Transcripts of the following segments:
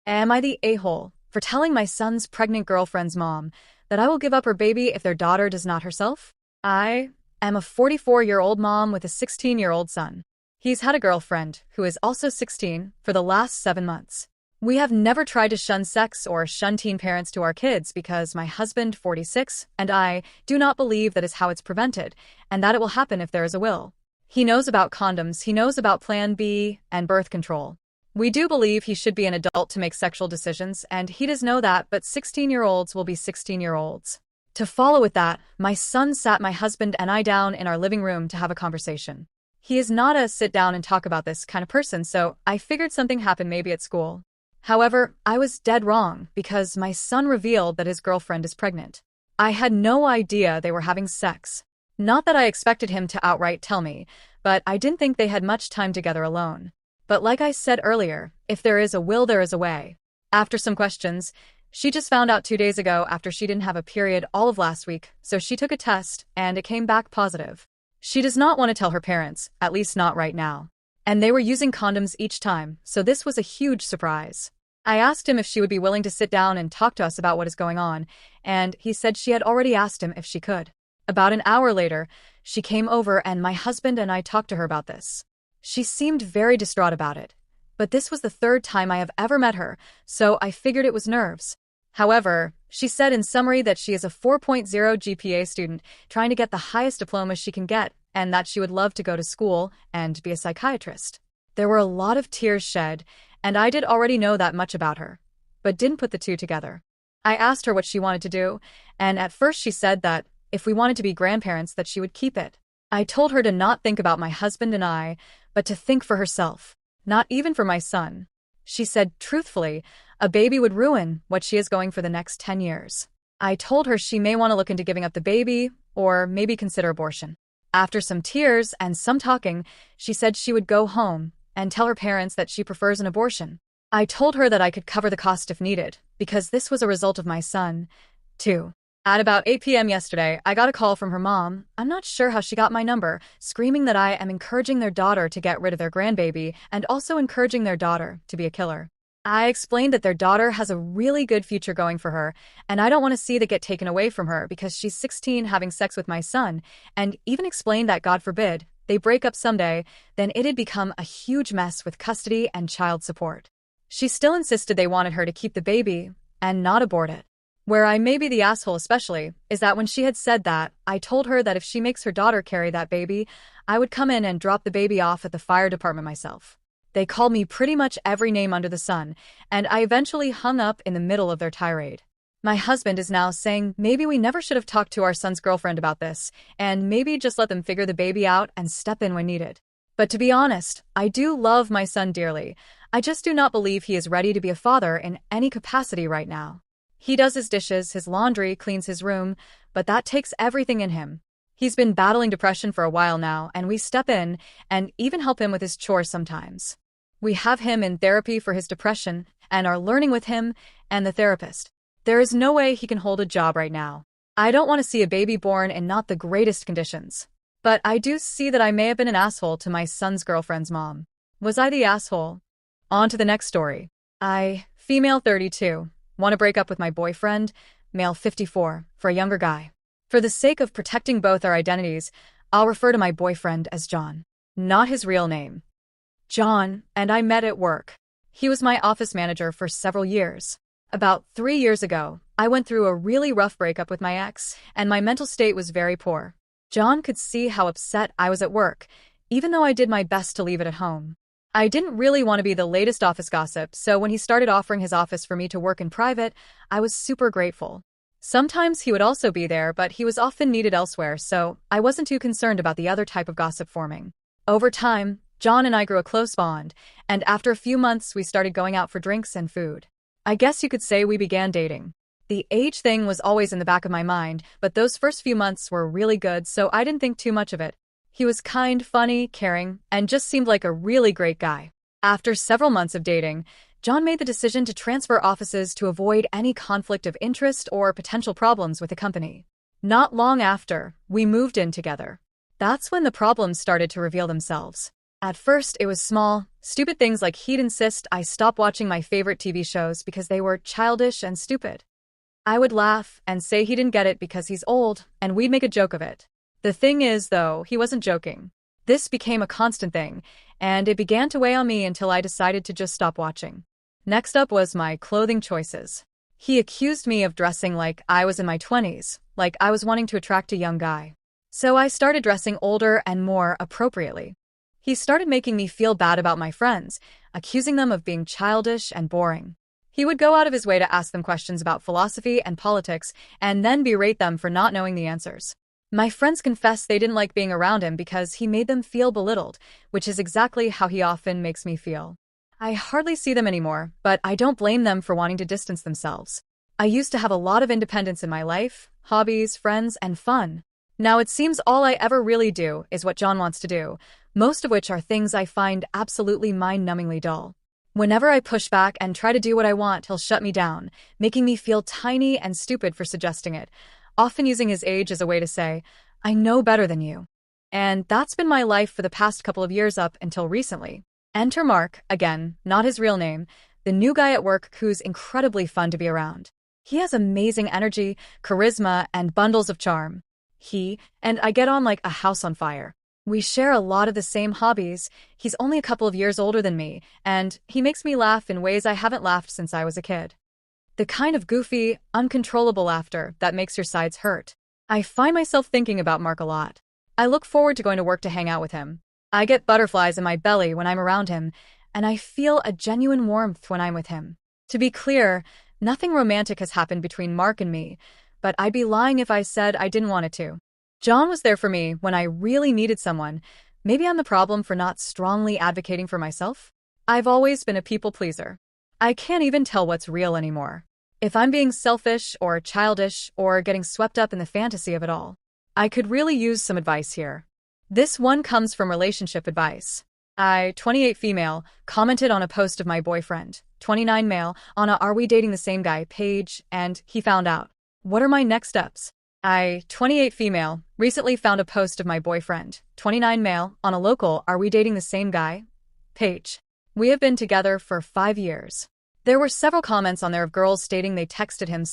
Am I the a-hole for telling my son's pregnant girlfriend's mom that I will give up her baby if their daughter does not herself? I am a 44-year-old mom with a 16-year-old son. He's had a girlfriend, who is also 16, for the last 7 months. We have never tried to shun sex or shun teen parents to our kids because my husband, 46, and I do not believe that is how it's prevented, and that it will happen if there is a will. He knows about condoms, he knows about Plan B and birth control. We do believe he should be an adult to make sexual decisions, and he does know that, but 16-year-olds will be 16-year-olds. To follow with that, my son sat my husband and I down in our living room to have a conversation. He is not a sit down and talk about this kind of person, so I figured something happened maybe at school. However, I was dead wrong because my son revealed that his girlfriend is pregnant. I had no idea they were having sex. Not that I expected him to outright tell me, but I didn't think they had much time together alone. But like I said earlier, if there is a will, there is a way. After some questions, she just found out 2 days ago after she didn't have a period all of last week, so she took a test and it came back positive. She does not want to tell her parents, at least not right now. And they were using condoms each time, so this was a huge surprise. I asked him if she would be willing to sit down and talk to us about what is going on, and he said she had already asked him if she could. About an hour later, she came over and my husband and I talked to her about this. She seemed very distraught about it. But this was the 3rd time I have ever met her, so I figured it was nerves. However, she said in summary that she is a 4.0 GPA student trying to get the highest diploma she can get, and that she would love to go to school and be a psychiatrist. There were a lot of tears shed, and I did already know that much about her, but didn't put the two together. I asked her what she wanted to do, and at first she said that if we wanted to be grandparents that she would keep it. I told her to not think about my husband and I, but to think for herself, not even for my son. She said, truthfully, a baby would ruin what she is going for the next 10 years. I told her she may want to look into giving up the baby, or maybe consider abortion. After some tears and some talking, she said she would go home and tell her parents that she prefers an abortion. I told her that I could cover the cost if needed, because this was a result of my son, too. At about 8 p.m. yesterday, I got a call from her mom. I'm not sure how she got my number, screaming that I am encouraging their daughter to get rid of their grandbaby and also encouraging their daughter to be a killer. I explained that their daughter has a really good future going for her, and I don't want to see that get taken away from her because she's 16 having sex with my son, and even explained that, God forbid, they break up someday, then it'd become a huge mess with custody and child support. She still insisted they wanted her to keep the baby and not abort it. Where I may be the asshole especially, is that when she had said that, I told her that if she makes her daughter carry that baby, I would come in and drop the baby off at the fire department myself. They called me pretty much every name under the sun, and I eventually hung up in the middle of their tirade. My husband is now saying maybe we never should have talked to our son's girlfriend about this, and maybe just let them figure the baby out and step in when needed. But to be honest, I do love my son dearly. I just do not believe he is ready to be a father in any capacity right now. He does his dishes, his laundry, cleans his room, but that takes everything in him. He's been battling depression for a while now, and we step in and even help him with his chores sometimes. We have him in therapy for his depression and are learning with him and the therapist. There is no way he can hold a job right now. I don't want to see a baby born in not the greatest conditions. But I do see that I may have been an asshole to my son's girlfriend's mom. Was I the asshole? On to the next story. I, female 32. Want to break up with my boyfriend, male 54, for a younger guy. For the sake of protecting both our identities, I'll refer to my boyfriend as John. Not his real name. John and I met at work. He was my office manager for several years. About 3 years ago, I went through a really rough breakup with my ex, and my mental state was very poor. John could see how upset I was at work, even though I did my best to leave it at home. I didn't really want to be the latest office gossip, so when he started offering his office for me to work in private, I was super grateful. Sometimes he would also be there, but he was often needed elsewhere, so I wasn't too concerned about the other type of gossip forming. Over time, John and I grew a close bond, and after a few months we started going out for drinks and food. I guess you could say we began dating. The age thing was always in the back of my mind, but those first few months were really good, so I didn't think too much of it. He was kind, funny, caring, and just seemed like a really great guy. After several months of dating, John made the decision to transfer offices to avoid any conflict of interest or potential problems with the company. Not long after, we moved in together. That's when the problems started to reveal themselves. At first, it was small, stupid things like he'd insist I stop watching my favorite TV shows because they were childish and stupid. I would laugh and say he didn't get it because he's old, and we'd make a joke of it. The thing is, though, he wasn't joking. This became a constant thing, and it began to weigh on me until I decided to just stop watching. Next up was my clothing choices. He accused me of dressing like I was in my 20s, like I was wanting to attract a young guy. So I started dressing older and more appropriately. He started making me feel bad about my friends, accusing them of being childish and boring. He would go out of his way to ask them questions about philosophy and politics, and then berate them for not knowing the answers. My friends confessed they didn't like being around him because he made them feel belittled, which is exactly how he often makes me feel. I hardly see them anymore, but I don't blame them for wanting to distance themselves. I used to have a lot of independence in my life, hobbies, friends, and fun. Now it seems all I ever really do is what John wants to do, most of which are things I find absolutely mind-numbingly dull. Whenever I push back and try to do what I want, he'll shut me down, making me feel tiny and stupid for suggesting it, often using his age as a way to say, I know better than you. And that's been my life for the past couple of years up until recently. Enter Mark, again, not his real name, the new guy at work who's incredibly fun to be around. He has amazing energy, charisma, and bundles of charm. He and I get on like a house on fire. We share a lot of the same hobbies. He's only a couple of years older than me, and he makes me laugh in ways I haven't laughed since I was a kid. The kind of goofy, uncontrollable laughter that makes your sides hurt. I find myself thinking about Mark a lot. I look forward to going to work to hang out with him. I get butterflies in my belly when I'm around him, and I feel a genuine warmth when I'm with him. To be clear, nothing romantic has happened between Mark and me, but I'd be lying if I said I didn't want it to. John was there for me when I really needed someone. Maybe I'm the problem for not strongly advocating for myself? I've always been a people pleaser. I can't even tell what's real anymore. If I'm being selfish or childish or getting swept up in the fantasy of it all. I could really use some advice here. This one comes from relationship advice. I, 28 female, commented on a post of my boyfriend, 29 male, on a Are We Dating the Same Guy page, and he found out. What are my next steps? I, 28 female, recently found a post of my boyfriend, 29 male, on a local Are We Dating the Same Guy page. We have been together for 5 years. There were several comments on there of girls stating they texted him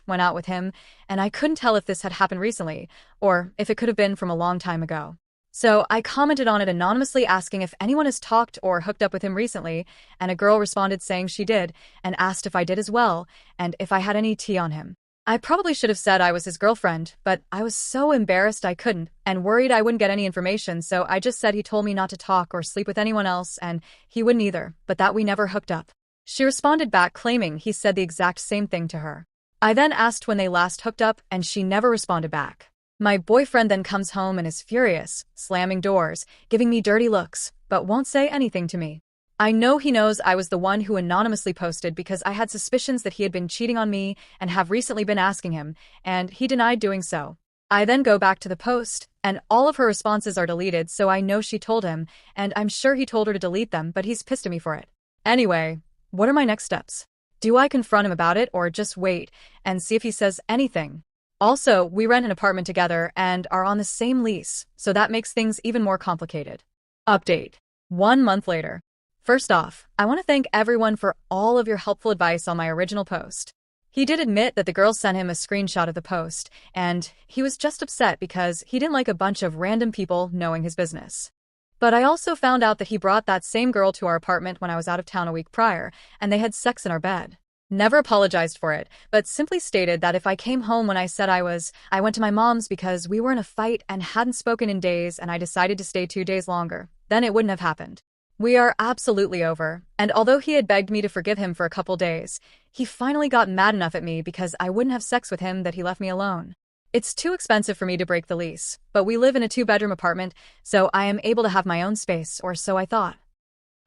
/ went out with him, and I couldn't tell if this had happened recently, or if it could have been from a long time ago. So I commented on it anonymously asking if anyone has talked or hooked up with him recently, and a girl responded saying she did, and asked if I did as well, and if I had any tea on him. I probably should have said I was his girlfriend, but I was so embarrassed I couldn't, and worried I wouldn't get any information, so I just said he told me not to talk or sleep with anyone else, and he wouldn't either, but that we never hooked up. She responded back claiming he said the exact same thing to her. I then asked when they last hooked up, and she never responded back. My boyfriend then comes home and is furious, slamming doors, giving me dirty looks, but won't say anything to me. I know he knows I was the one who anonymously posted because I had suspicions that he had been cheating on me and have recently been asking him, and he denied doing so. I then go back to the post, and all of her responses are deleted, so I know she told him, and I'm sure he told her to delete them, but he's pissed at me for it. Anyway, what are my next steps? Do I confront him about it or just wait and see if he says anything? Also, we rent an apartment together and are on the same lease, so that makes things even more complicated. Update. 1 month later. First off, I want to thank everyone for all of your helpful advice on my original post. He did admit that the girl sent him a screenshot of the post, and he was just upset because he didn't like a bunch of random people knowing his business. But I also found out that he brought that same girl to our apartment when I was out of town a week prior, and they had sex in our bed. Never apologized for it, but simply stated that if I came home when I said I went to my mom's because we were in a fight and hadn't spoken in days and I decided to stay 2 days longer, then it wouldn't have happened. We are absolutely over, and although he had begged me to forgive him for a couple days, he finally got mad enough at me because I wouldn't have sex with him that he left me alone. It's too expensive for me to break the lease, but we live in a 2-bedroom apartment, so I am able to have my own space, or so I thought.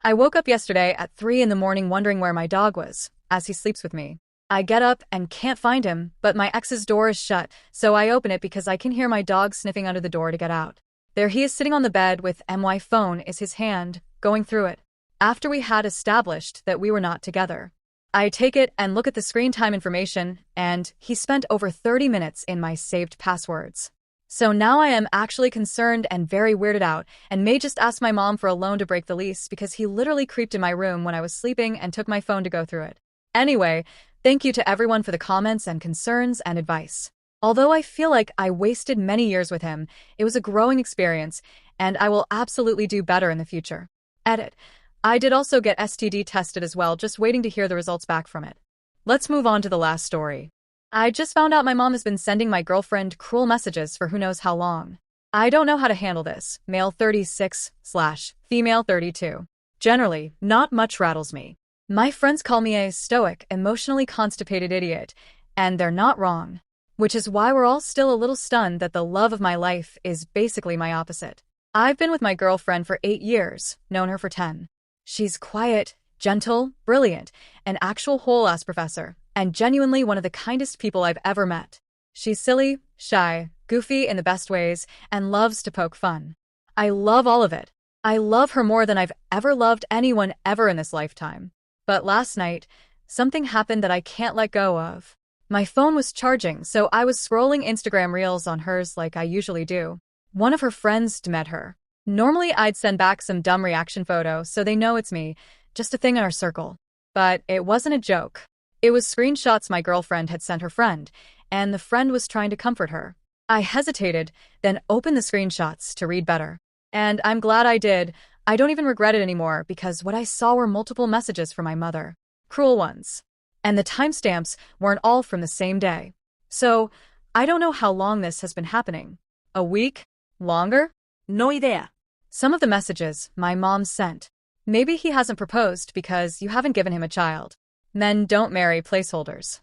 I woke up yesterday at 3 in the morning wondering where my dog was, as he sleeps with me. I get up and can't find him, but my ex's door is shut, so I open it because I can hear my dog sniffing under the door to get out. There he is sitting on the bed with my phone is his hand, going through it. After we had established that we were not together. I take it and look at the screen time information, and he spent over 30 minutes in my saved passwords. So now I am actually concerned and very weirded out and may just ask my mom for a loan to break the lease because he literally creeped in my room when I was sleeping and took my phone to go through it. Anyway, thank you to everyone for the comments and concerns and advice. Although I feel like I wasted many years with him, it was a growing experience, and I will absolutely do better in the future. Edit. I did also get STD tested as well, just waiting to hear the results back from it. Let's move on to the last story. I just found out my mom has been sending my girlfriend cruel messages for who knows how long. I don't know how to handle this, male 36/female 32. Generally, not much rattles me. My friends call me a stoic, emotionally constipated idiot, and they're not wrong. Which is why we're all still a little stunned that the love of my life is basically my opposite. I've been with my girlfriend for 8 years, known her for 10. She's quiet, gentle, brilliant, an actual whole-ass professor, and genuinely one of the kindest people I've ever met. She's silly, shy, goofy in the best ways, and loves to poke fun. I love all of it. I love her more than I've ever loved anyone ever in this lifetime. But last night, something happened that I can't let go of. My phone was charging, so I was scrolling Instagram Reels on hers like I usually do. One of her friends met her. Normally I'd send back some dumb reaction photo so they know it's me, just a thing in our circle. But it wasn't a joke. It was screenshots my girlfriend had sent her friend, and the friend was trying to comfort her. I hesitated, then opened the screenshots to read better. And I'm glad I did. I don't even regret it anymore because what I saw were multiple messages from my mother. Cruel ones. And the timestamps weren't all from the same day. So, I don't know how long this has been happening. A week? Longer? No idea. Some of the messages my mom sent. Maybe he hasn't proposed because you haven't given him a child. Men don't marry placeholders.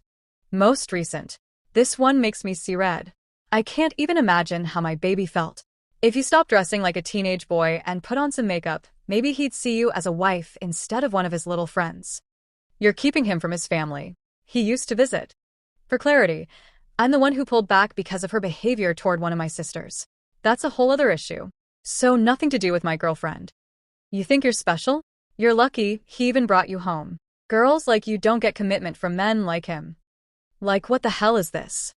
Most recent. This one makes me see red. I can't even imagine how my baby felt. If you stopped dressing like a teenage boy and put on some makeup, maybe he'd see you as a wife instead of one of his little friends. You're keeping him from his family. He used to visit. For clarity, I'm the one who pulled back because of her behavior toward one of my sisters. That's a whole other issue. So nothing to do with my girlfriend. You think you're special? You're lucky he even brought you home. Girls like you don't get commitment from men like him. Like, what the hell is this?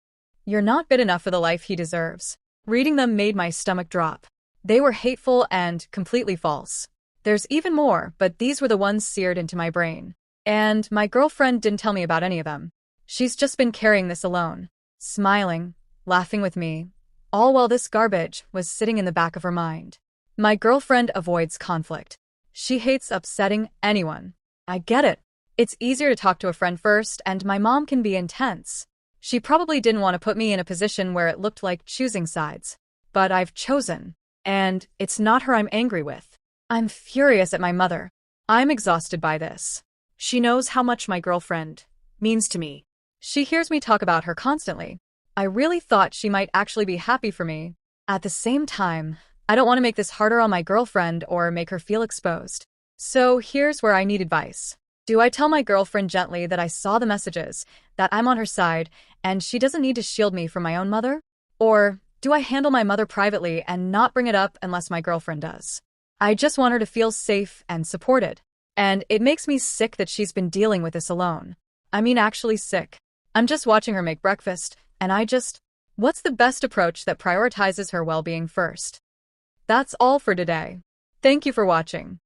You're not good enough for the life he deserves. Reading them made my stomach drop. They were hateful and completely false. There's even more, but these were the ones seared into my brain. And my girlfriend didn't tell me about any of them. She's just been carrying this alone, smiling, laughing with me, all while this garbage was sitting in the back of her mind. My girlfriend avoids conflict. She hates upsetting anyone. I get it. It's easier to talk to a friend first, and my mom can be intense. She probably didn't want to put me in a position where it looked like choosing sides. But I've chosen. And it's not her I'm angry with. I'm furious at my mother. I'm exhausted by this. She knows how much my girlfriend means to me. She hears me talk about her constantly. I really thought she might actually be happy for me. At the same time, I don't want to make this harder on my girlfriend or make her feel exposed. So here's where I need advice. Do I tell my girlfriend gently that I saw the messages, that I'm on her side, and she doesn't need to shield me from my own mother? Or do I handle my mother privately and not bring it up unless my girlfriend does? I just want her to feel safe and supported. And it makes me sick that she's been dealing with this alone. I mean, actually sick. I'm just watching her make breakfast, and what's the best approach that prioritizes her well-being first? That's all for today. Thank you for watching.